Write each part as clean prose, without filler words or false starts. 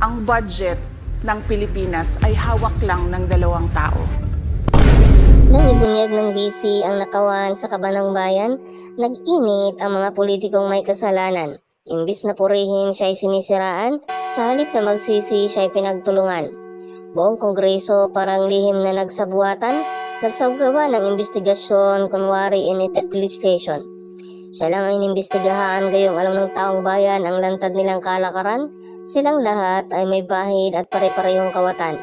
ang budget ng Pilipinas ay hawak lang ng 2 tao. Nang ibunyag ng BC ang nakawan sa Kabanang Bayan, nag-init ang mga politikong may kasalanan. Imbis na purihin siya'y sinisiraan, sa halip na magsisi siya'y pinagtulungan. Buong Kongreso parang lihim na nagsabuatan, nagsagawa ng investigasyon, kunwari initiated legislation. Siya lang ay inimbestigahan, gayong alam ng taong bayan ang lantad nilang kalakaran. Silang lahat ay may bahid at pare-parehong kawatan.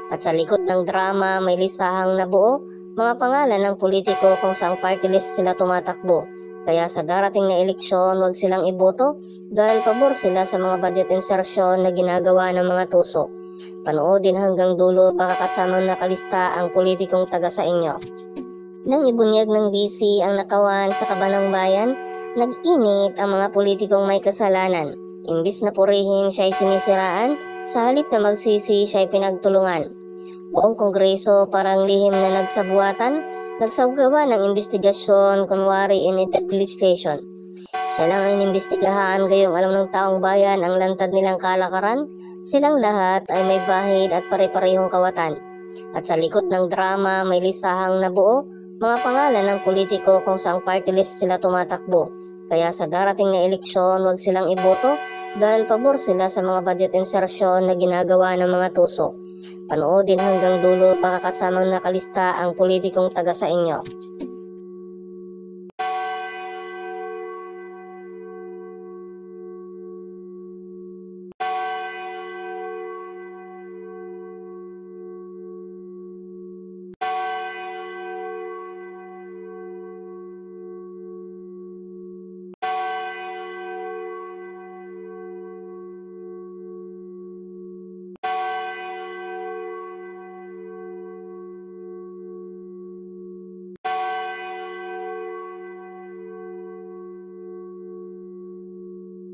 At sa likod ng drama may lisahang nabuo, mga pangalan ng politiko kung saang party list sila tumatakbo. Kaya sa darating na eleksyon, huwag silang iboto dahil pabor sila sa mga budget insertion na ginagawa ng mga tusok. Panoodin hanggang dulo, baka kasamang nakalista ang politikong taga sa inyo. Nang ibunyag ng BC ang nakawan sa Kabanang Bayan, nag-init ang mga politikong may kasalanan. Imbis na purihin siya'y sinisiraan, sa halip na magsisi siya'y pinagtulungan. Buong Kongreso parang lihim na nagsabuatan, nagsagawa ng investigasyon, kunwari initiated legislation. Siya lang ay inimbestigahan, gayong alam ng taong bayan ang lantad nilang kalakaran. Silang lahat ay may bahid at pare-parehong kawatan. At sa likod ng drama may lisahang nabuo, mga pangalan ng politiko kung saang party list sila tumatakbo. Kaya sa darating na eleksyon, huwag silang iboto dahil pabor sila sa mga budget insertion na ginagawa ng mga tusok. Panoodin hanggang dulo, baka kasamang nakalista ang politikong taga sa inyo.